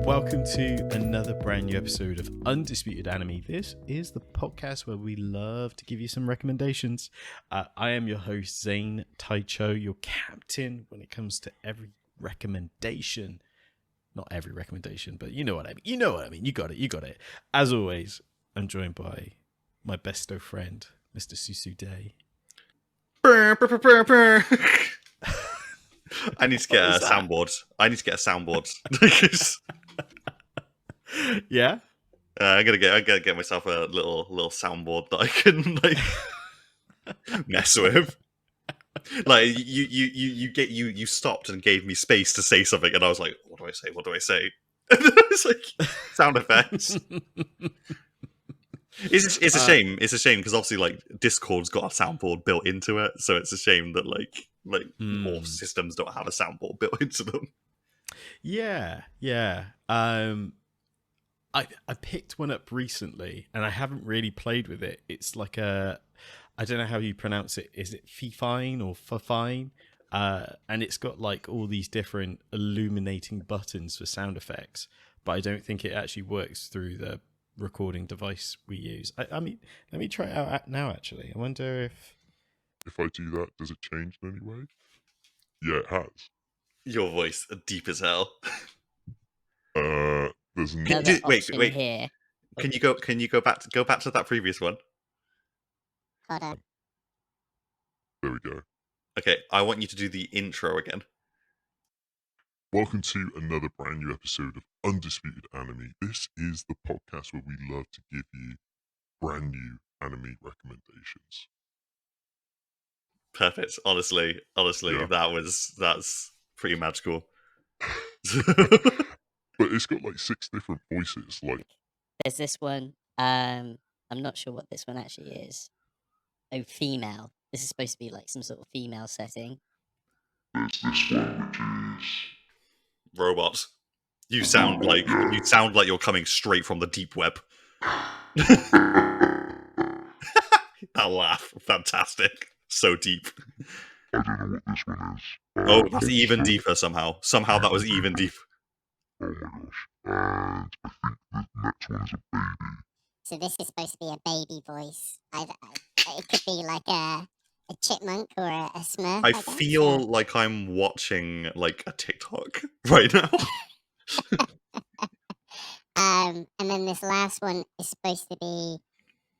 Welcome to another brand new episode of Undisputed Anime. This is the podcast where we love to give you some recommendations. I am your host, Zane, Taichou, your captain when it comes to every recommendation. Not every recommendation, but you know what I mean. You know what I mean. You got it. As always, I'm joined by my besto friend, Mr. Susu Day. I need to get a soundboard. Yeah? I gotta get myself a little soundboard that I can mess with. Like you stopped and gave me space to say something, and I was like, "What do I say? What do I say?" And then it's like sound effects. It's a shame. It's a shame because obviously, like, Discord's got a soundboard built into it, so it's a shame that more systems don't have a soundboard built into them. Yeah. I picked one up recently, and I haven't really played with it. It's like I don't know how you pronounce it. Is it Fifine or Fifine? And it's got like all these different illuminating buttons for sound effects, but I don't think it actually works through the recording device we use. I mean, let me try it out now, actually. I wonder if I do that, does it change in any way? Yeah, it has. Your voice deep as hell. There's Wait. Here. Can you go back to that previous one? Hold on. There we go. Okay, I want you to do the intro again. Welcome to another brand new episode of Undisputed Anime. This is the podcast where we love to give you brand new anime recommendations. Perfect. Honestly, Yeah. that's pretty magical. But it's got like 6 different voices. Like, There's this one. I'm not sure what this one actually is. Oh, female. This is supposed to be like some sort of female setting. there's this one which is Robot. You sound like you're coming straight from the deep web. That laugh, fantastic. So deep. I don't know what this one is. Oh, that's even deeper somehow. Somehow that was even deep. Oh my gosh. And I think the next one is a baby. So this is supposed to be a baby voice. It could be like a chipmunk or a smurf. I guess. feel like I'm watching like a TikTok right now. And then this last one is supposed to be.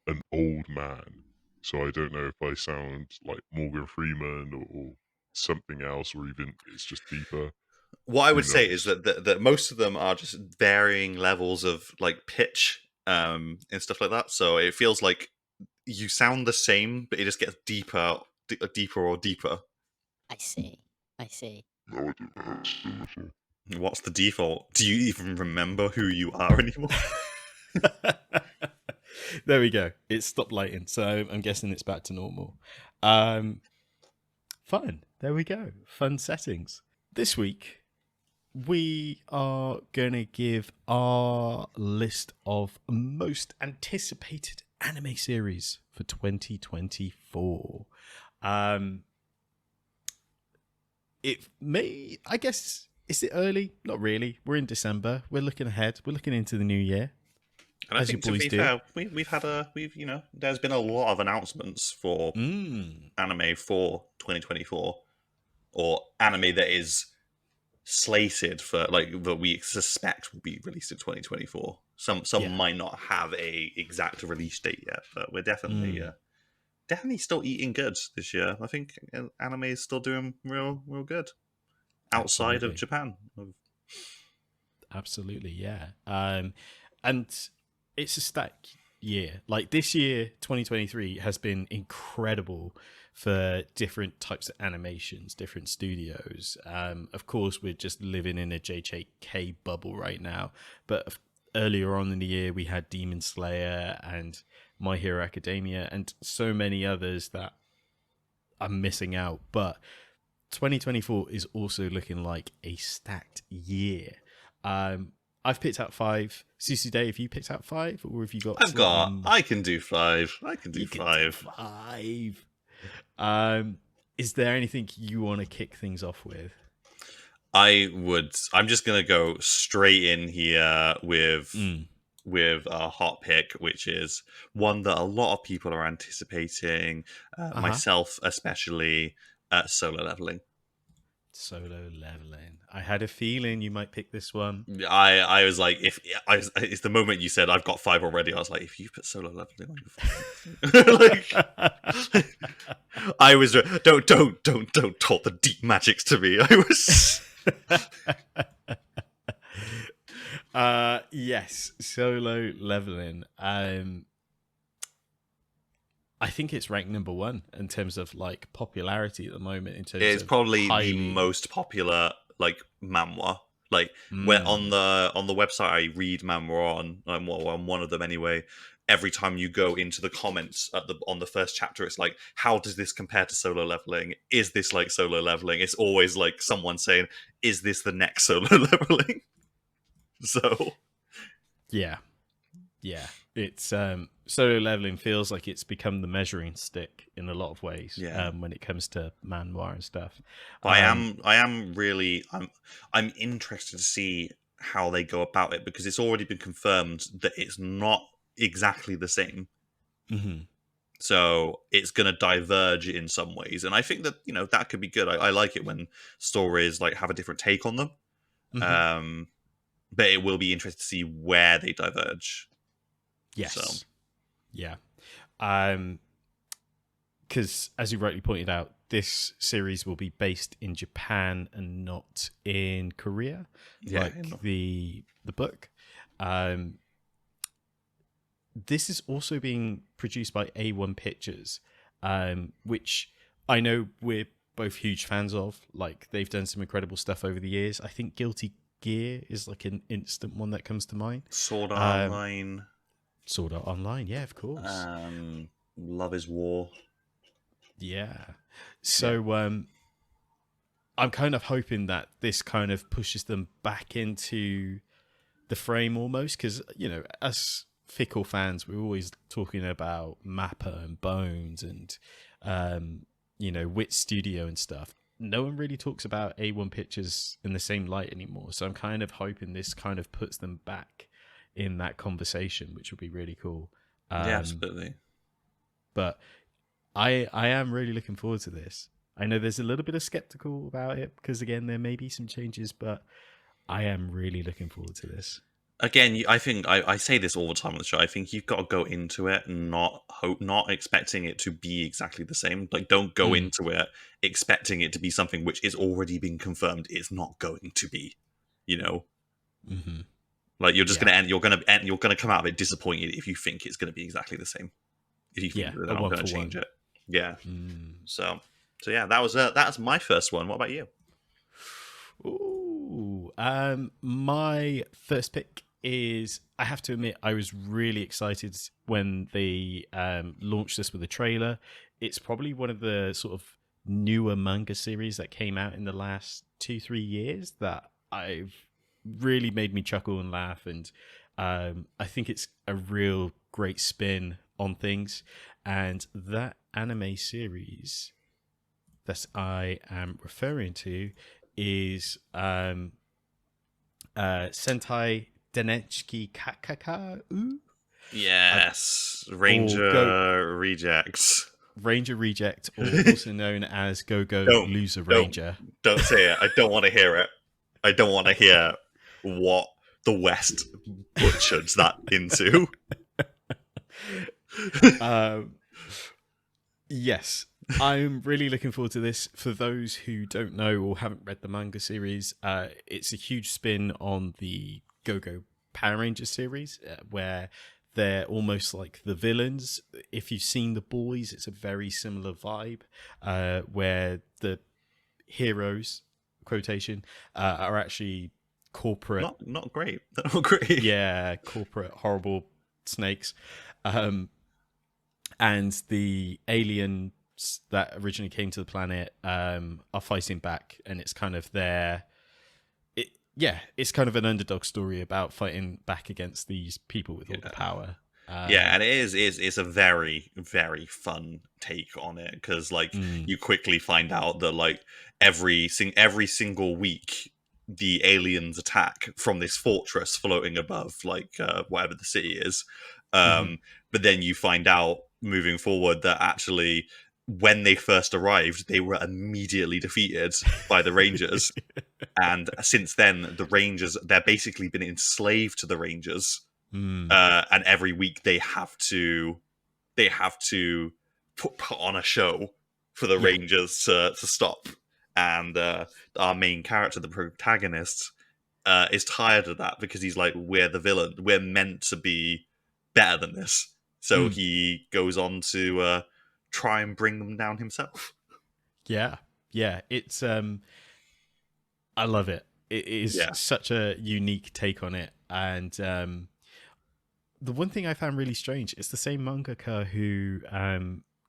An old man. So I don't know if I sound like Morgan Freeman or something else, or even it's just deeper. What I would Who say knows? is that most of them are just varying levels of like pitch and stuff like that. So it feels like you sound the same, but it just gets deeper or deeper. I see. No, I don't know how it's still at all. What's the default? Do you even remember who you are anymore? There we go. It stopped lighting, so I'm guessing it's back to normal. Fun. There we go. Fun settings. This week, we are going to give our list of most anticipated anime series for 2024. It may, I guess, is it early? Not really. We're in December. We're looking ahead. We're looking into the new year. And I As think your to boys be do. fair, there's been a lot of announcements for anime for 2024, or anime that is slated for like that we suspect will be released in 2024. Some Yeah. might not have a exact release date yet, but we're definitely still eating good this year. I think anime is still doing real good outside Absolutely. of Japan. Absolutely, yeah. And it's a stacked year. Like this year, 2023 has been incredible for different types of animations, different studios. Of course, we're just living in a JJK bubble right now. But earlier on in the year, we had Demon Slayer and My Hero Academia and so many others that I'm missing out. But 2024 is also looking like a stacked year. I've picked out 5. Susie Day, have you picked out 5, or have you got? I can do 5. I can do You can 5. 5. Is there anything you want to kick things off with? I'm just gonna go straight in here with a hot pick, which is one that a lot of people are anticipating, myself especially. Solo leveling. Solo leveling. I had a feeling you might pick this one. I was like, it's the moment you said I've got 5 already. I was like, if you put solo leveling on your like, I was don't talk the deep magics to me. I was. Yes, solo leveling. I think it's ranked number 1 in terms of like popularity at the moment. In terms, It's of probably highly... the most popular like manhwa. Like where on the website I read manhwa on, on one of them anyway. Every time you go into the comments on the first chapter, it's like, how does this compare to solo leveling? Is this like solo leveling? It's always like someone saying, is this the next solo leveling? So yeah, it's solo leveling feels like it's become the measuring stick in a lot of ways. Yeah. When it comes to manhwa and stuff. I am really I'm interested to see how they go about it, because it's already been confirmed that it's not exactly the same. Mm-hmm. So it's going to diverge in some ways, and I think that that could be good. I like it when stories like have a different take on them. Mm-hmm. But it will be interesting to see where they diverge. Yes. So. Yeah. Because as you rightly pointed out, this series will be based in Japan and not in Korea, like the book. This is also being produced by A1 Pictures, which I know we're both huge fans of. Like, they've done some incredible stuff over the years. I think Guilty Gear is like an instant one that comes to mind. Sword Art Online. Sword Art Online, yeah, of course. Love is War. Yeah. So I'm kind of hoping that this kind of pushes them back into the frame almost, because, us fickle fans, we're always talking about Mappa and Bones and, Wit Studio and stuff. No one really talks about A1 Pictures in the same light anymore. So I'm kind of hoping this kind of puts them back in that conversation, which would be really cool. Yeah, absolutely. But I am really looking forward to this. I know there's a little bit of skeptical about it because, again, there may be some changes, but I am really looking forward to this. Again, I think I say this all the time on the show. I think you've got to go into it and not expecting it to be exactly the same. Like, don't go into it expecting it to be something which is already been confirmed it's not going to be. Mm-hmm. Like, you're just gonna you're gonna come out of it disappointed if you think it's gonna be exactly the same. If you think they're not gonna change it, yeah. So yeah, that's my first one. What about you? Ooh, my first pick is, I have to admit, I was really excited when they launched this with a trailer. It's probably one of the sort of newer manga series that came out in the last 2-3 years that I've really made me chuckle and laugh, and I think it's a real great spin on things. And that anime series that I am referring to is Sentai Denechiki Kakakau. Yes, Ranger Rejects. Ranger Reject, or also known as Go-Go Loser Ranger. Don't say it. I don't want to hear it. I don't want to hear what the West butchered that into. Yes, I'm really looking forward to this. For those who don't know or haven't read the manga series, it's a huge spin on the Go-Go Power Rangers series, where they're almost like the villains. If you've seen The Boys, it's a very similar vibe, where the heroes, quotation, are actually corporate. Not great. Not great. Yeah, corporate, horrible snakes. And the aliens that originally came to the planet are fighting back, and it's kind of it's kind of an underdog story about fighting back against these people with all the power. And it's a very, very fun take on it, because like you quickly find out that like every single week the aliens attack from this fortress floating above, like whatever the city is. But then you find out moving forward that actually, when they first arrived, they were immediately defeated by the Rangers. And since then, the Rangers, they're basically been enslaved to the Rangers. And every week they have to put on a show for the Rangers to stop. And our main character, the protagonist, is tired of that because he's like, we're the villain. We're meant to be better than this. So he goes on to try and bring them down himself. Yeah. It's I love it. It is such a unique take on it, and the one thing I found really strange, it's the same mangaka who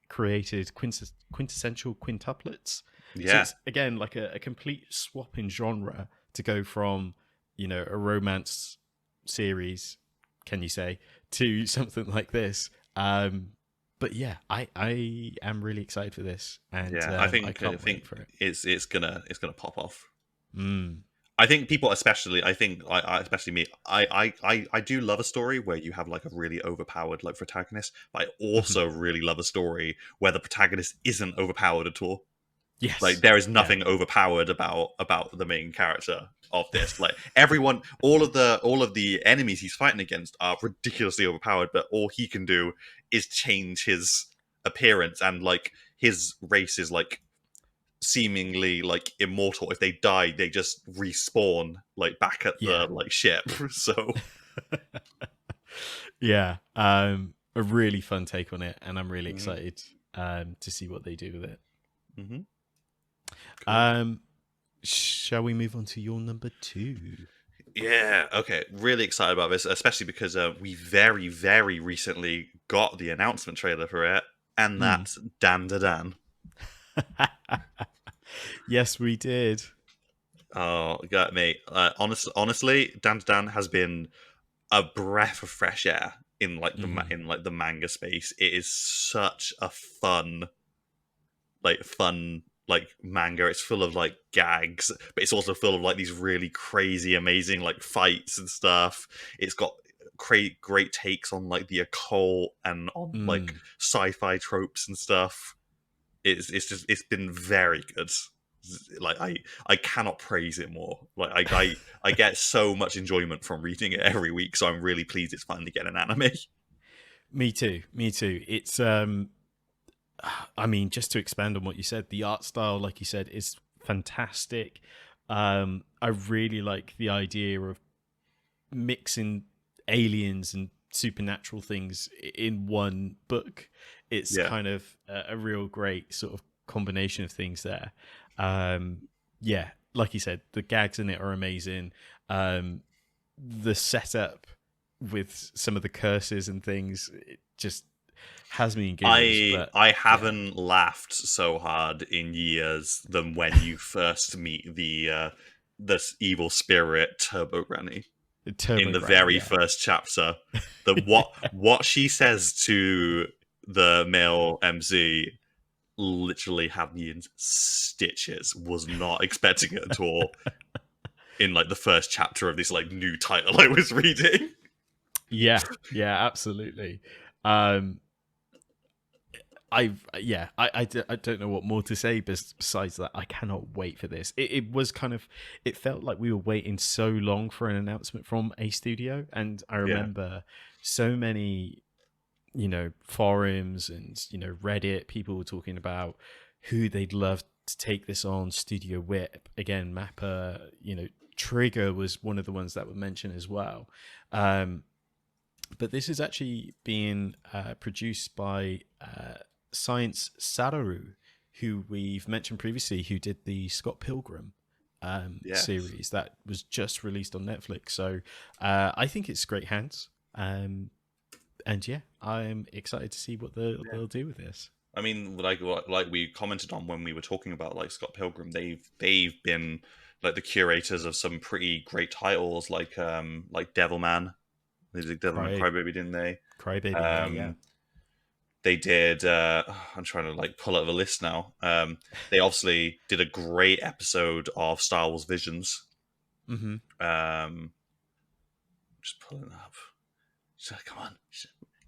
created quintessential quintuplets. So it's, again, like a complete swap in genre to go from, a romance series, can you say, to something like this. But yeah, I am really excited for this, and I think wait for it. It's gonna pop off. I think people, especially, especially me, I do love a story where you have like a really overpowered like protagonist, but I also really love a story where the protagonist isn't overpowered at all. Yes, like there is nothing overpowered about the main character of this. Like everyone, all of the enemies he's fighting against are ridiculously overpowered, but all he can do is change his appearance, and like his race is like seemingly like immortal. If they die, they just respawn like back at the like ship. So a really fun take on it, and I'm really excited to see what they do with it. Cool. Shall we move on to your number 2? Yeah, okay. Really excited about this, especially because we very, very recently got the announcement trailer for it, and that's Dan Da Dan. Yes, we did. Oh, God, mate. Honestly, Dan Da Dan has been a breath of fresh air in like the manga space. It is such a fun manga. It's full of like gags, but it's also full of like these really crazy, amazing like fights and stuff. It's got great takes on like the occult and on like sci-fi tropes and stuff. It's been very good. Like I cannot praise it more. Like I get so much enjoyment from reading it every week, so I'm really pleased it's finally getting an anime. Me too. It's I mean, just to expand on what you said, the art style, like you said, is fantastic. I really like the idea of mixing aliens and supernatural things in one book. It's kind of a real great sort of combination of things there. Like you said, the gags in it are amazing. The setup with some of the curses and things, it just has me engaged. I haven't laughed so hard in years than when you first meet the this evil spirit Turbo Granny in the very first chapter. What she says to the male MC literally had me in stitches. Was not expecting it at all in like the first chapter of this like new title I was reading. Yeah, absolutely. I don't know what more to say besides that. I cannot wait for this. It was kind of, it felt like we were waiting so long for an announcement from a studio, and I remember so many, forums and Reddit, people were talking about who they'd love to take this on. Studio Whip, again, Mappa, Trigger was one of the ones that were mentioned as well. But this is actually being produced by Science Sadaru, who we've mentioned previously, who did the Scott Pilgrim series that was just released on Netflix. So I think it's great hands. And I'm excited to see what they'll do with this. I mean, like we commented on when we were talking about like Scott Pilgrim, they've been like the curators of some pretty great titles, like Devilman. They did Devilman Crybaby, didn't they? Crybaby, yeah. They did. I'm trying to like pull up the list now. They obviously did a great episode of Star Wars Visions. Just pulling up. So, come on,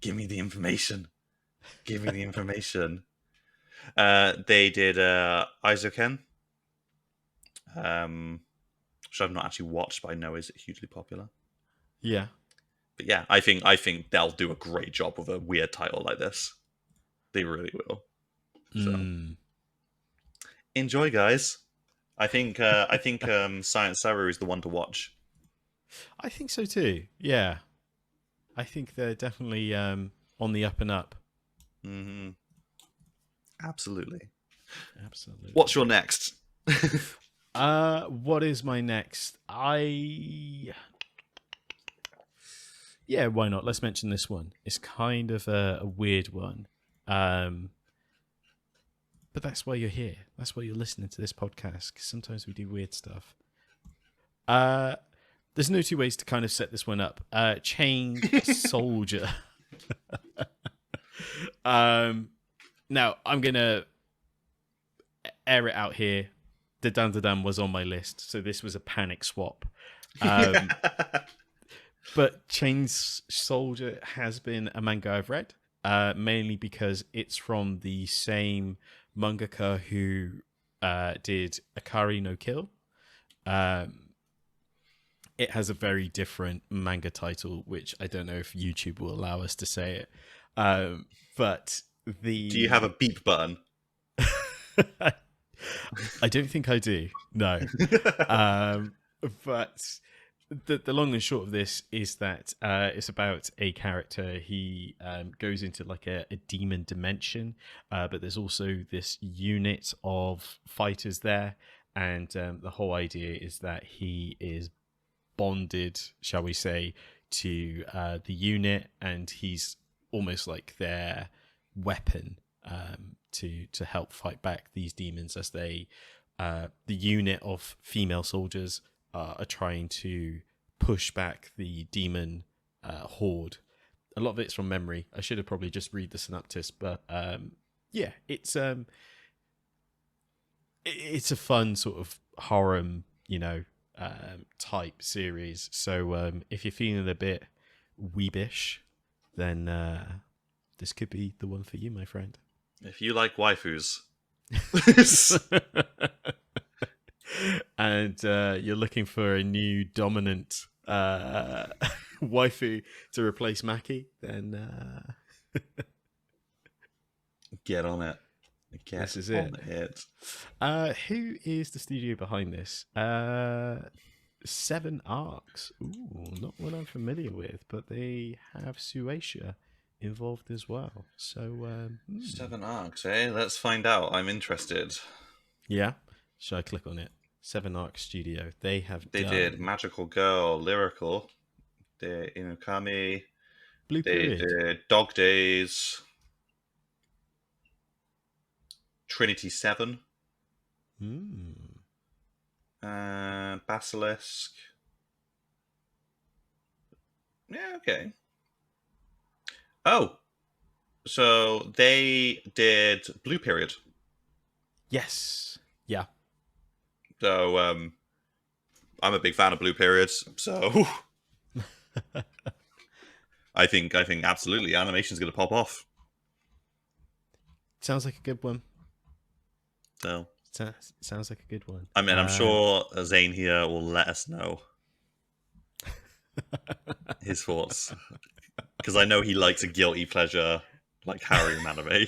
give me the information. Give me the information. They did Isoken, which I've not actually watched, but I know is hugely popular. Yeah. But yeah, I think they'll do a great job with a weird title like this. They really will. So enjoy, guys. I think Science Saru is the one to watch. I think so too. Yeah. I think they're definitely on the up and up. Mm-hmm. Absolutely. Absolutely. What's your next? What is my next? Yeah, why not? Let's mention this one. It's kind of a weird one. But that's why you're here. That's why you're listening to this podcast, because sometimes we do weird stuff. There's no two ways to kind of set this one up. Chained Soldier. Now, I'm going to air it out here. The Dan was on my list, so this was a panic swap. But Chained Soldier has been a manga I've read, mainly because it's from the same mangaka who did Akari no Kill. It has a very different manga title, which I don't know if YouTube will allow us to say it. But Do you have a beep button? I don't think I do. No. But the long and short of this is that it's about a character. He goes into like a demon dimension, but there's also this unit of fighters there, and the whole idea is that he is bonded, shall we say, to the unit, and he's almost like their weapon to help fight back these demons as they the unit of female soldiers are trying to push back the demon horde. A lot of it's from memory. I should have probably just read the synopsis, but yeah, it's a fun sort of horror, type series. So if you're feeling a bit weebish, then this could be the one for you, my friend. If you like waifus. And you're looking for a new dominant waifu to replace Maki, then Get on it. this is it. Who is the studio behind this? 7 Arcs. Ooh, not one I'm familiar with, but they have Suecia involved as well. So 7 Arcs, eh? Let's find out. I'm interested. yeah, should I click on it? 7 Arcs Studio. They did Magical Girl, Lyrical, they Inukami, Blue Period. They did Dog Days, Trinity 7, Basilisk. Yeah, okay. Oh, so they did Blue Period. Yes. Yeah. So I'm a big fan of Blue Periods. So I think absolutely animation's going to pop off. Sounds like a good one. So sounds like a good one. I mean, I'm sure Zane here will let us know his thoughts, because I know he likes a guilty pleasure like harrowing anime.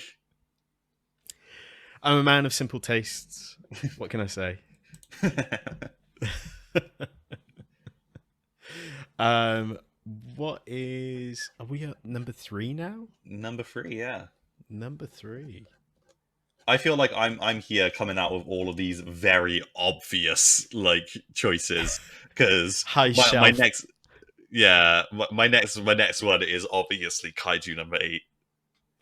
I'm a man of simple tastes. What can I say? What is? Are we at number 3 now? Number 3, yeah. Number 3. I feel like I'm here coming out with all of these very obvious like choices, because my next one is obviously Kaiju number 8.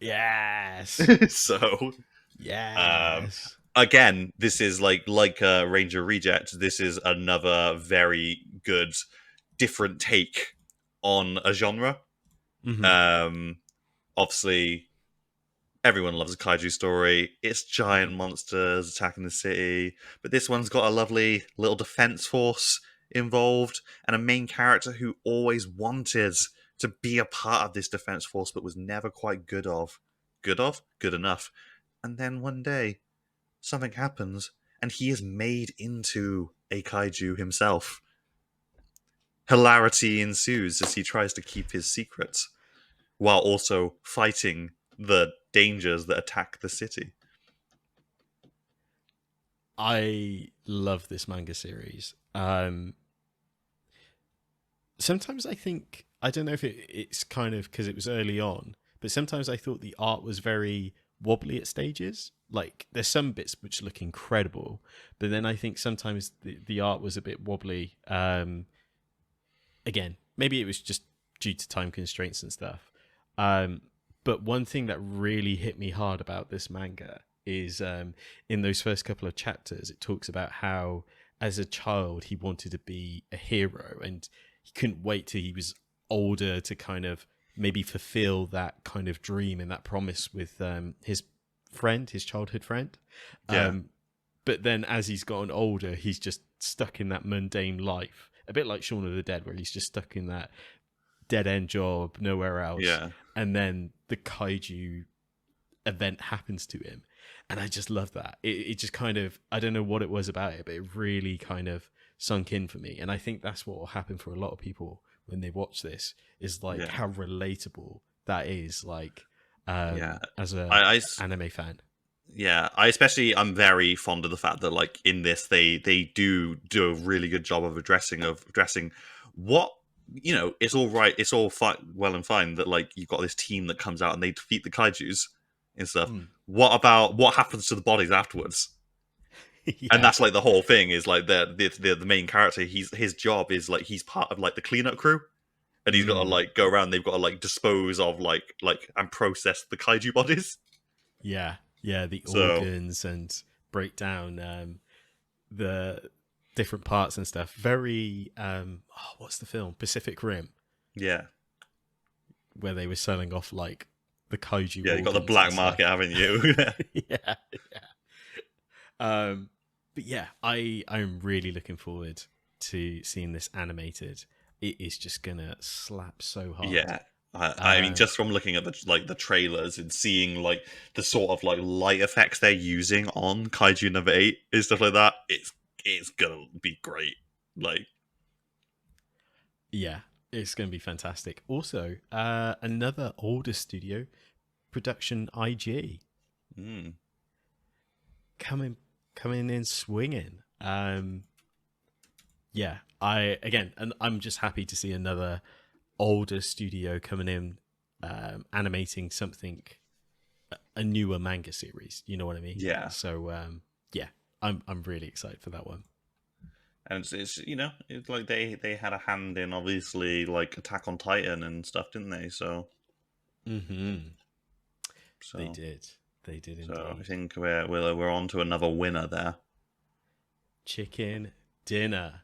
Yes. So yes. Again, this is like Ranger Reject. This is another very good, different take on a genre. Mm-hmm. Obviously, everyone loves a kaiju story. It's giant monsters attacking the city, but this one's got a lovely little defense force. involved, and a main character who always wanted to be a part of this defense force but was never quite good enough. And then one day something happens and he is made into a kaiju himself. Hilarity ensues as he tries to keep his secrets while also fighting the dangers that attack the city. I love this manga series. Sometimes I think, I don't know if it's kind of because it was early on, but sometimes I thought the art was very wobbly at stages. Like, there's some bits which look incredible, but then I think sometimes the art was a bit wobbly. Again, maybe it was just due to time constraints and stuff. But one thing that really hit me hard about this manga is in those first couple of chapters, it talks about how as a child he wanted to be a hero and he couldn't wait till he was older to kind of maybe fulfill that kind of dream and that promise with his childhood friend. Yeah. But then as he's gotten older, he's just stuck in that mundane life, a bit like Shaun of the Dead, where he's just stuck in that dead-end job, nowhere else. Yeah. And then the kaiju event happens to him. And I just love that. It just kind of, I don't know what it was about it, but it really kind of sunk in for me. And I think that's what will happen for a lot of people when they watch this, is like how relatable that is, like as a anime fan. Yeah, I'm very fond of the fact that, like, in this they do a really good job of addressing what, you know, it's all right, it's all well and fine that, like, you've got this team that comes out and they defeat the kaijus and stuff. What about what happens to the bodies afterwards? And that's like the whole thing is like the main character. His job is like he's part of like the cleanup crew, and he's got to like go around. They've got to like dispose of like and process the kaiju bodies. Yeah, the organs and break down the different parts and stuff. Very what's the film? Pacific Rim. Yeah, where they were selling off like the kaiju. Yeah, you got the black market, haven't you? yeah. But yeah, I'm really looking forward to seeing this animated. It is just gonna slap so hard. Yeah. I mean, just from looking at the trailers and seeing like the sort of like light effects they're using on Kaiju number 8 and stuff like that, it's gonna be great. Like, yeah, it's gonna be fantastic. Also, another older studio, Production IG, coming in swinging. Yeah, I'm just happy to see another older studio coming in, animating something, a newer manga series. You know what I mean? Yeah. So yeah, I'm really excited for that one. And it's you know, it's like they had a hand in obviously like Attack on Titan and stuff, didn't they? So. So they did indeed. So I think we're on to another winner there. Chicken dinner.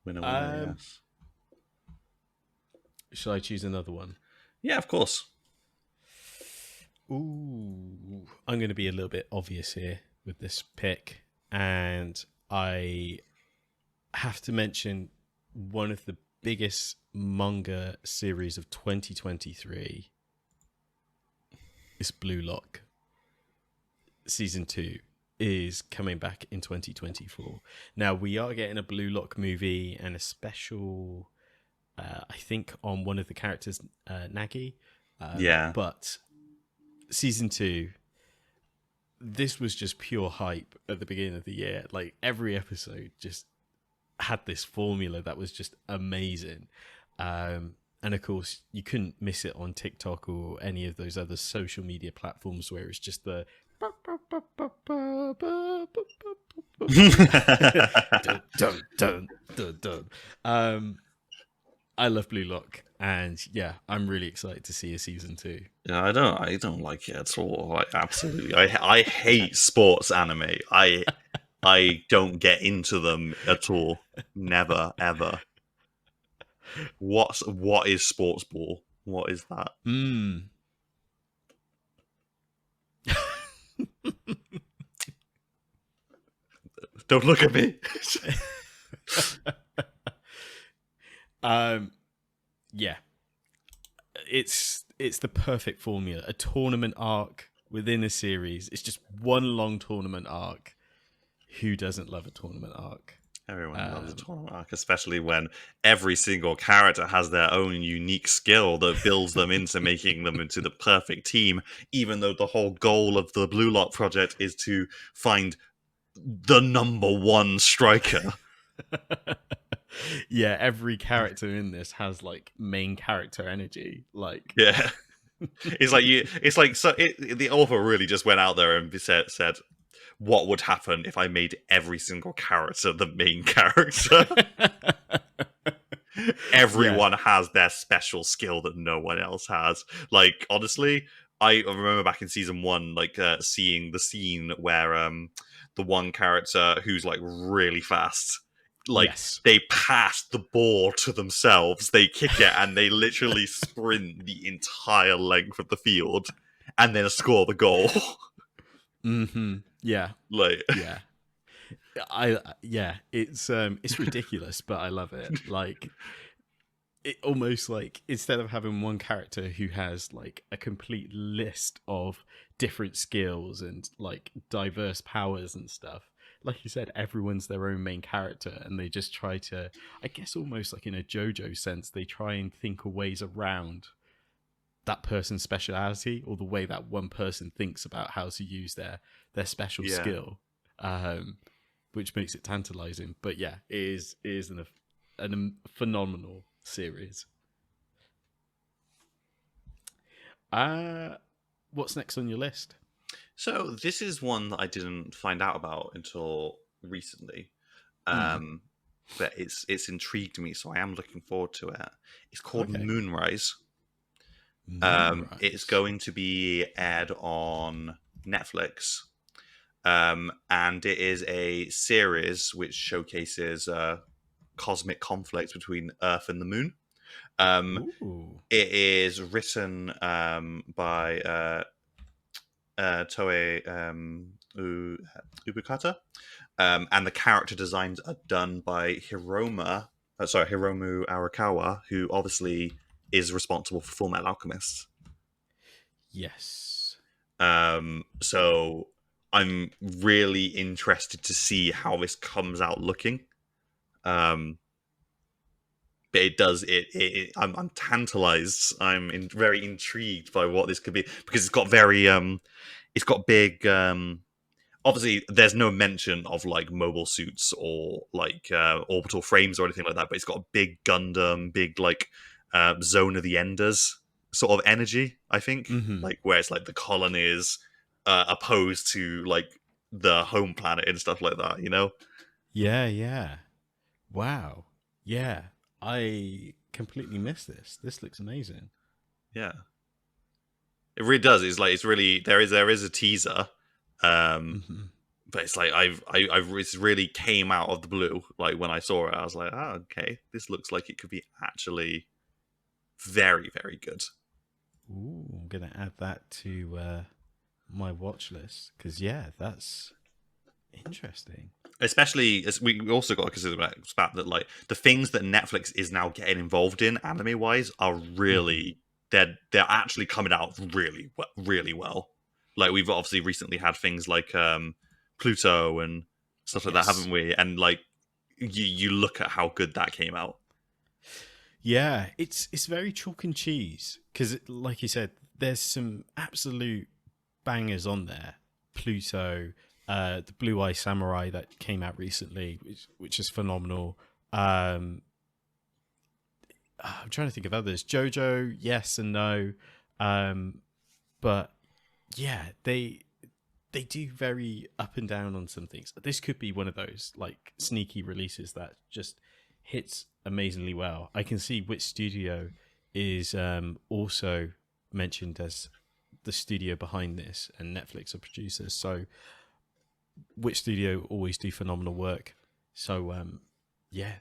Winner, yes. Shall I choose another one? Yeah, of course. Ooh, I'm going to be a little bit obvious here with this pick, and I have to mention one of the biggest manga series of 2023 is Blue Lock. Season 2 is coming back in 2024. Now, we are getting a Blue Lock movie and a special, I think, on one of the characters, Nagi. Yeah. But season 2, this was just pure hype at the beginning of the year. Like, every episode just had this formula that was just amazing. And of course, you couldn't miss it on TikTok or any of those other social media platforms where it's just the dun, dun, dun, dun. I love Blue Lock, and yeah, I'm really excited to see a season 2. Yeah, I don't like it at all. Like, absolutely, I hate sports anime. I don't get into them at all. Never ever. What is sports ball? What is that? Don't look at me. Yeah, it's the perfect formula. A tournament arc within a series. It's just one long tournament arc. Who doesn't love a tournament arc? Everyone loves a tournament arc, especially when every single character has their own unique skill that builds them into making them into the perfect team, even though the whole goal of the Blue Lock project is to find the number one striker. Yeah, every character in this has like main character energy. Like, Yeah. It's like the author really just went out there and said, what would happen if I made every single character the main character? Everyone has their special skill that no one else has. Like, honestly, I remember back in season 1, like seeing the scene where the one character who's like really fast, like Yes. they pass the ball to themselves, they kick it, and they literally sprint the entire length of the field and then score the goal. Yeah. Like, Yeah. It's ridiculous, but I love it. Like, it almost like instead of having one character who has like a complete list of different skills and like diverse powers and stuff, like you said, everyone's their own main character, and they just try to, I guess, almost like in a JoJo sense, they try and think of ways around that person's speciality, or the way that one person thinks about how to use their special Yeah. skill, which makes it tantalizing. But yeah, it is a phenomenal series. What's next on your list? so this is one that I didn't find out about until recently. But it's intrigued me, so I am looking forward to it. It's called Okay. Moonrise. Moonrise. It's going to be aired on Netflix. And it is a series which showcases cosmic conflict between Earth and the Moon. Ooh. It is written by Toei Ubukata, and the character designs are done by Hiromu Arakawa, who obviously is responsible for Full Metal Alchemist. Yes. So I'm really interested to see how this comes out looking. But it does I'm tantalized. I'm very intrigued by what this could be, because it's got very it's got big obviously there's no mention of like mobile suits or like orbital frames or anything like that, but it's got a big Gundam, big like Zone of the Enders sort of energy, I think. Like where it's like the colonies opposed to like the home planet and stuff like that, you know? Yeah. Wow. Yeah. I completely missed this. This looks amazing. Yeah. It really does. It's like, it's really, there is a teaser. But it's like I've it's really came out of the blue. Like when I saw it, I was like, oh, okay, this looks like it could be actually very, very good. Ooh, I'm gonna add that to my watch list, because yeah, that's interesting. Especially as we also got to consider the fact that like the things that Netflix is now getting involved in anime wise are really they're actually coming out really well. Like we've obviously recently had things like Pluto and stuff like that, haven't we? And like you look at how good that came out. Yeah, it's very chalk and cheese, because like you said, there's some absolute bangers on there. Pluto, the Blue Eye Samurai that came out recently, which is phenomenal. I'm trying to think of others. JoJo, yes and no, but yeah, they do very up and down on some things. This could be one of those like sneaky releases that just hits amazingly well. I can see which studio is also mentioned as the studio behind this, and Netflix are producers. So which studio always do phenomenal work. So yeah,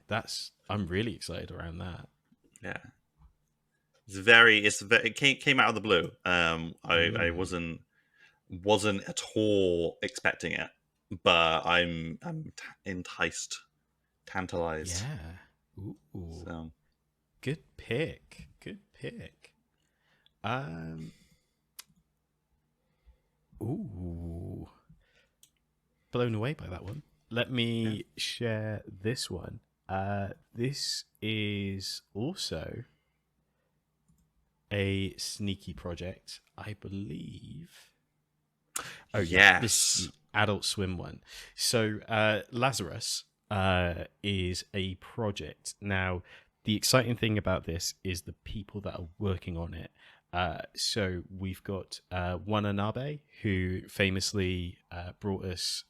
I'm really excited around that. Yeah. It came out of the blue. I wasn't at all expecting it, but I'm enticed, tantalized. Yeah. Ooh. So Good pick. Good pick. Ooh. Blown away by that one. Let me share this one. This is also a sneaky project, I believe. Oh, yeah. This is the Adult Swim one. So, Lazarus is a project. Now, the exciting thing about this is the people that are working on it. So we've got Wananabe, who famously brought us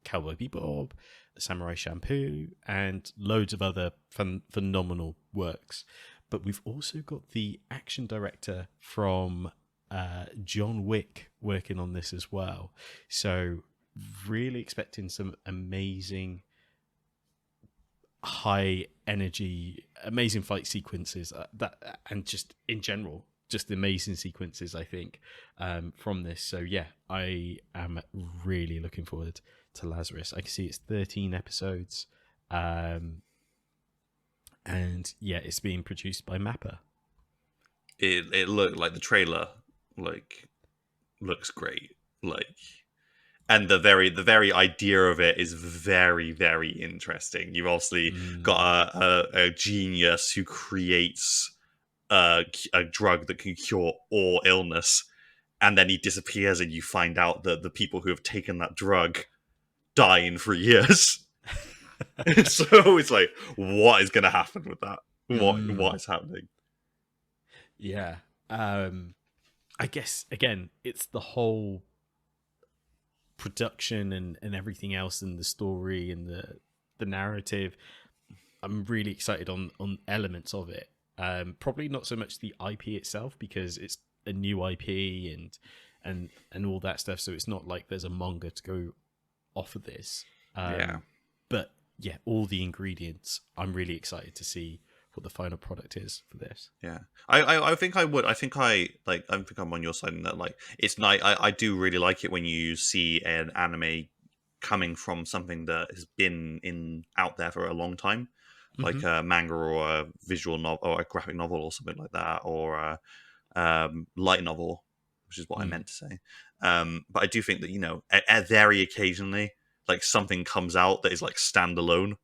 Cowboy Bebop, Samurai Shampoo, and loads of other phenomenal works. But we've also got the action director from John Wick working on this as well. So really expecting some amazing, high energy, amazing fight sequences and just in general, just amazing sequences, I think, from this. So yeah, I am really looking forward to Lazarus. I can see it's 13 episodes. And yeah, it's being produced by Mappa. It looked like the trailer looks great. And the very idea of it is very, very interesting. You've obviously got a genius who creates a drug that can cure all illness, and then he disappears, and you find out that the people who have taken that drug die in 3 years. So it's like, what is going to happen with that? What is happening? Yeah. I guess, again, it's the whole production and everything else, and the story and the narrative. I'm really excited on elements of it. Probably not so much the IP itself, because it's a new IP and all that stuff. So it's not like there's a manga to go off of this. But yeah, all the ingredients. I'm really excited to see what the final product is for this. Yeah, I think I would. I think I'm on your side in that. Like, it's nice. I do really like it when you see an anime coming from something that has been out there for a long time, like a manga or a visual novel or a graphic novel or something like that, or a light novel, which is what I meant to say. But I do think that very occasionally, like, something comes out that is like standalone.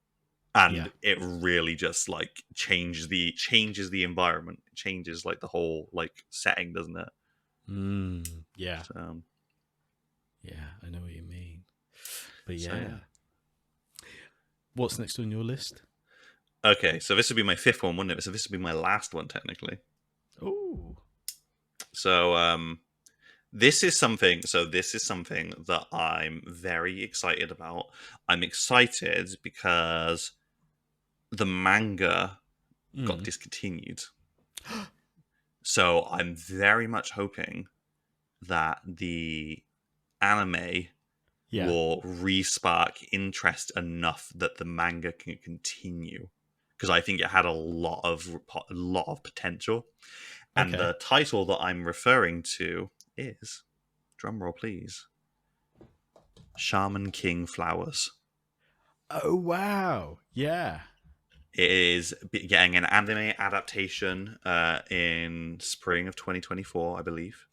And it really just like changes the environment, it changes like the whole like setting, doesn't it? Yeah. So, yeah, I know what you mean. But yeah. So, yeah. What's next on your list? Okay, so this would be my fifth one, wouldn't it? So this would be my last one, technically. Oh. So this is something that I'm very excited about. I'm excited because the manga got discontinued. So I'm very much hoping that the anime will re-spark interest enough that the manga can continue, because I think it had a lot of potential. And the title that I'm referring to is, drumroll please, Shaman King Flowers. Oh wow! Yeah. It is getting an anime adaptation in spring of 2024, I believe.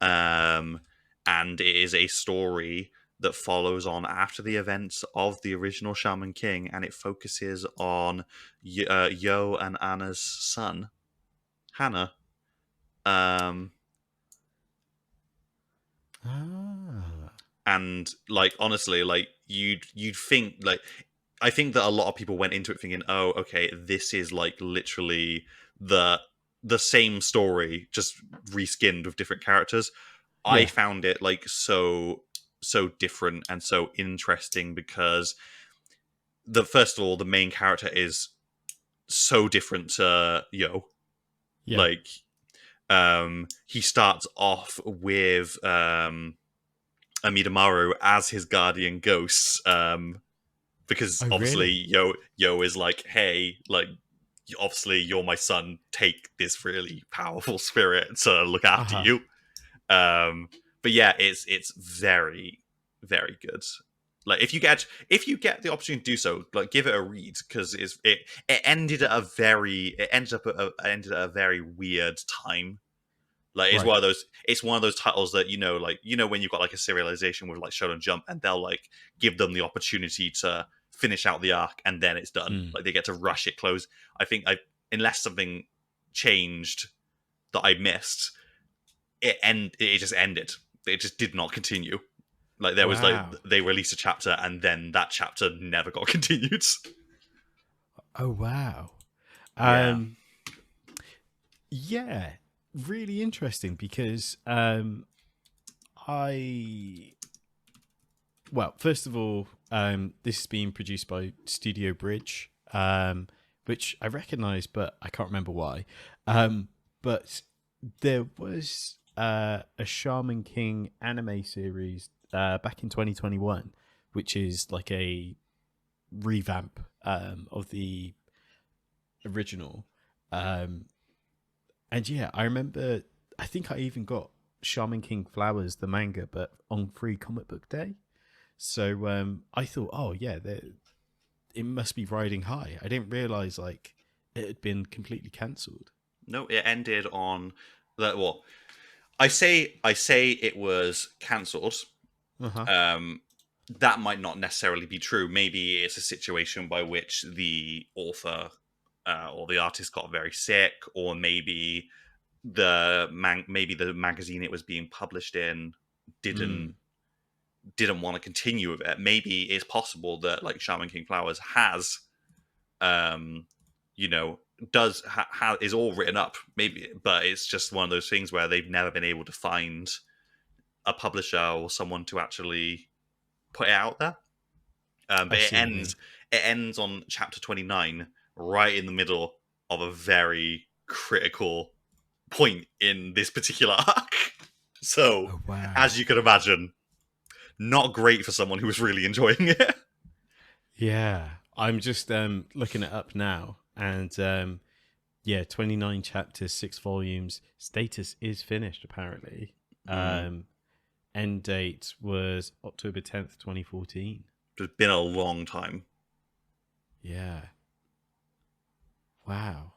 And it is a story that follows on after the events of the original Shaman King, and it focuses on Yo and Anna's son, Hannah. And like, honestly, like you'd think, like, I think that a lot of people went into it thinking, oh, okay, this is like literally the same story, just reskinned with different characters. Yeah. I found it like so different and so interesting, because first of all, the main character is so different to Yo. Yeah. Like, he starts off with Amidamaru as his guardian ghost, because obviously Yo is like, hey, like, obviously you're my son, take this really powerful spirit to look after you. But yeah, it's very, very good. Like if you get the opportunity to do so, like give it a read, because it ended at a very weird time. Like it's Right. one of those titles that when you've got like a serialization with like Shonen Jump, and they'll like give them the opportunity to finish out the arc and then it's done. Like they get to rush it close. I think unless something changed that I missed, it just ended. It just did not continue. Like there was like Wow. they released a chapter and then that chapter never got continued. Oh wow. Yeah. Yeah, really interesting because first of all, this is being produced by Studio Bridge, which I recognize, but I can't remember why. But there was a Shaman King anime series back in 2021, which is like a revamp of the original. And yeah, I remember, I think I even got Shaman King Flowers, the manga, but on Free Comic Book Day. So I thought, oh yeah, it must be riding high. I didn't realize like it had been completely cancelled. No, it ended on that. Well, I say it was cancelled. Uh-huh. That might not necessarily be true. Maybe it's a situation by which the author or the artist got very sick, or maybe the magazine it was being published in didn't want to continue with it. Maybe it's possible that like Shaman King Flowers has, is all written up. Maybe, but it's just one of those things where they've never been able to find a publisher or someone to actually put it out there. But I it see what you ends. It ends on chapter 29, right in the middle of a very critical point in this particular arc. So, Oh, wow. as you can imagine, not great for someone who was really enjoying it. Yeah, I'm just looking it up now, and 29 chapters, 6 volumes. Status is finished apparently. End date was October 10th, 2014. It's been a long time. Yeah. Wow.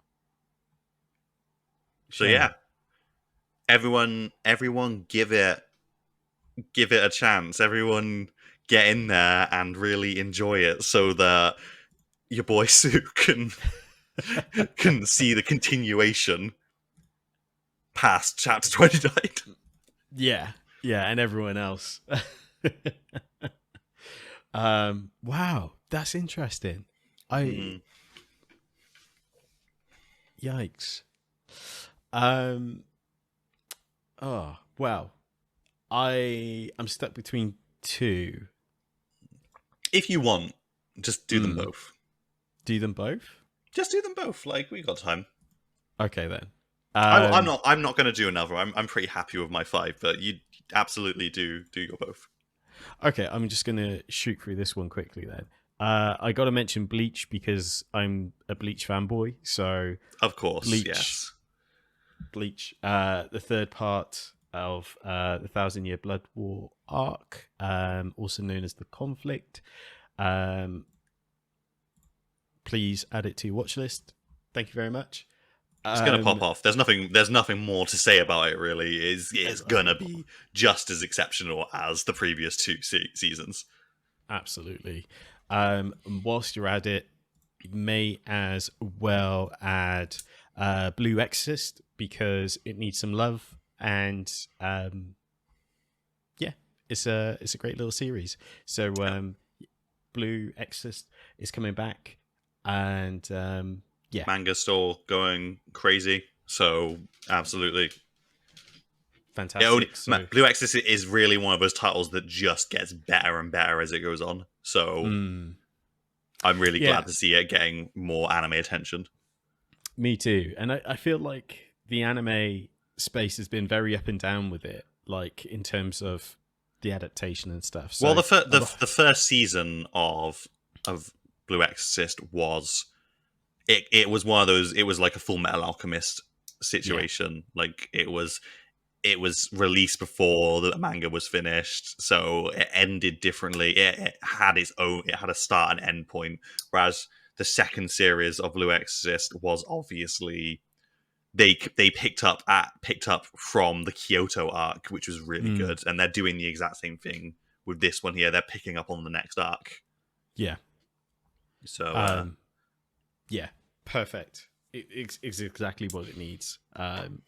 So yeah, everyone give it a chance. Everyone get in there and really enjoy it, so that your boy Sue can see the continuation past chapter 29. Yeah, and everyone else. Wow, that's interesting. Yikes. Oh, well, I'm stuck between two. If you want, just do them both. Do them both? Just do them both. Like, we got time. Okay then. I'm not going to do another. I'm pretty happy with my 5, but you absolutely do your both. Okay, I'm just gonna shoot through this one quickly then. I got to mention Bleach because I'm a Bleach fanboy. So of course, Bleach, yes. Bleach, the third part of the 1,000-Year Blood War arc, also known as the Conflict. Please add it to your watch list. Thank you very much. It's gonna pop off. There's nothing more to say about it. Really, it's gonna be just as exceptional as the previous 2 seasons. Absolutely. Whilst you're at it, you may as well add Blue Exorcist because it needs some love, and it's a great little series. So Blue Exorcist is coming back, and manga still going crazy. So absolutely. Fantastic. Blue Exorcist is really one of those titles that just gets better and better as it goes on. So I'm really glad to see it getting more anime attention. Me too. And I feel like the anime space has been very up and down with it, like in terms of the adaptation and stuff. So, well, the first season of Blue Exorcist was it was one of those. It was like a Full Metal Alchemist situation. Like it was it was released before the manga was finished, so it ended differently. It had its own, it had a start and end point, whereas the second series of Blue Exorcist was obviously they picked up from the Kyoto arc, which was really good, and they're doing the exact same thing with this one here. They're picking up on the next arc. Yeah. So yeah, perfect. It's exactly what it needs.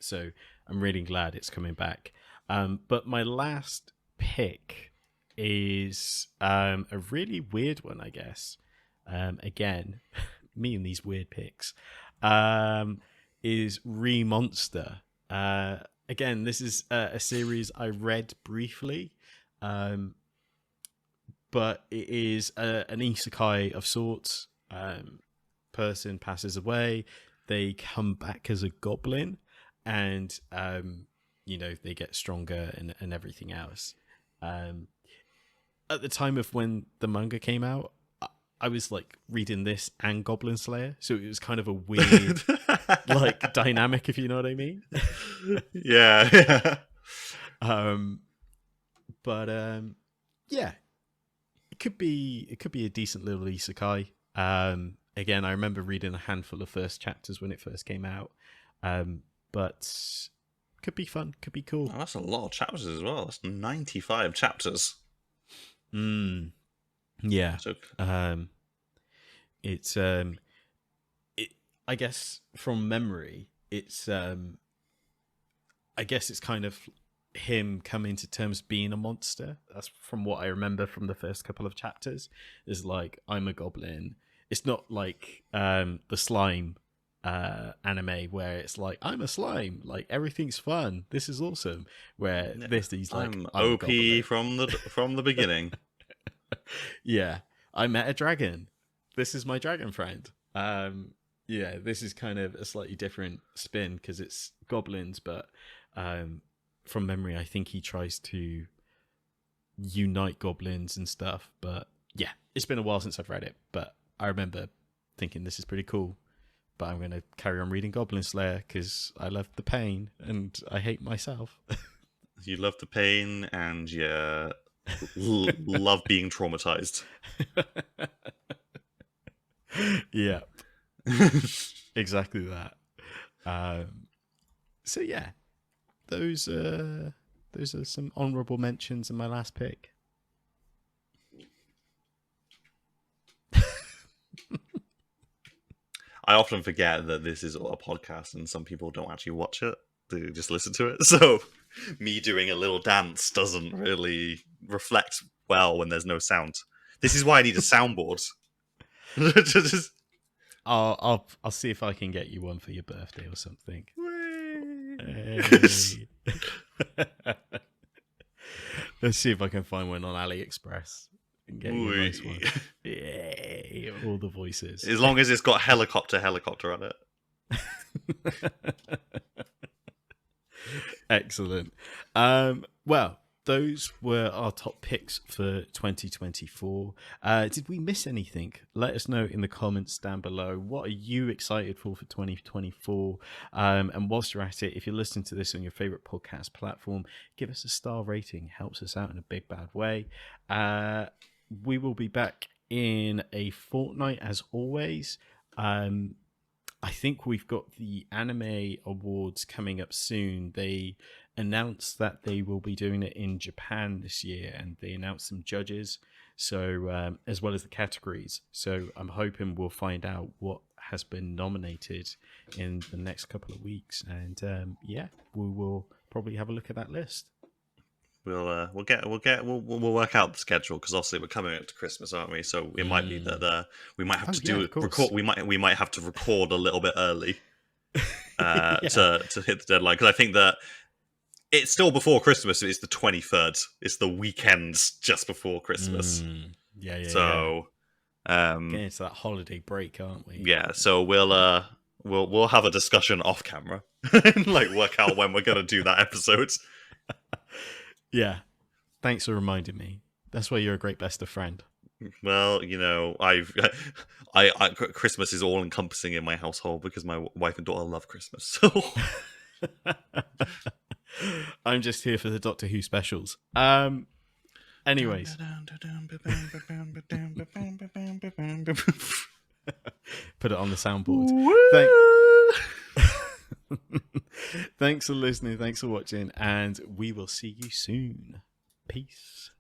So I'm really glad it's coming back. But my last pick is a really weird one, I guess. Again, me and these weird picks. Is Re-Monster. Again, this is a series I read briefly, but it is an isekai of sorts. Person passes away, they come back as a goblin, and they get stronger and everything else. At the time of when the manga came out, I was like reading this and Goblin Slayer, so it was kind of a weird like dynamic, if you know what I mean. yeah. Yeah, it could be a decent little isekai. Again, I remember reading a handful of first chapters when it first came out, but could be fun, could be cool. Oh, that's a lot of chapters as well. That's 95 chapters. Yeah. So, it's I guess from memory, it's I guess it's kind of him coming to terms being a monster. That's from what I remember from the first couple of chapters. Is like, I'm a goblin. It's not like the slime anime where it's like, I'm a slime, like everything's fun, this is awesome. Where he's like, I'm OP from the beginning. Yeah, I met a dragon. This is my dragon friend. Yeah, this is kind of a slightly different spin because it's goblins, but from memory, I think he tries to unite goblins and stuff. But yeah, it's been a while since I've read it, but I remember thinking this is pretty cool. But I'm going to carry on reading Goblin Slayer because I love the pain and I hate myself. You love the pain and love being traumatized. Yeah, exactly that. So yeah, those are some honorable mentions in my last pick. I often forget that this is a podcast and some people don't actually watch it. They just listen to it. So me doing a little dance doesn't really reflect well when there's no sound. This is why I need a soundboard. I'll see if I can get you one for your birthday or something. Hey. Let's see if I can find one on AliExpress and get you a nice one. Yay, all the voices. As long as it's got helicopter on it. Excellent. Well, those were our top picks for 2024. Did we miss anything? Let us know in the comments down below. What are you excited for 2024? And whilst you're at it, if you're listening to this on your favorite podcast platform, give us a star rating. Helps us out in a big bad way. We will be back in a fortnight as always. I think we've got the anime awards coming up soon. They announced that they will be doing it in Japan this year, and they announced some judges, so as well as the categories. So I'm hoping we'll find out what has been nominated in the next couple of weeks, and yeah, we will probably have a look at that list. We'll work out the schedule because obviously we're coming up to Christmas, aren't we? So it might be that we might have to record. We might have to record a little bit early to hit the deadline, because I think that it's still before Christmas. It's the 23rd. It's the weekend just before Christmas. So getting into that holiday break, aren't we? Yeah. So we'll have a discussion off camera and like work out when we're gonna do that episode. Yeah, thanks for reminding me. That's why you're a great best of friend. Well, you know, Christmas is all encompassing in my household because my wife and daughter love Christmas. So I'm just here for the Doctor Who specials. Anyways, put it on the soundboard. Thanks for listening. Thanks for watching, and we will see you soon. Peace.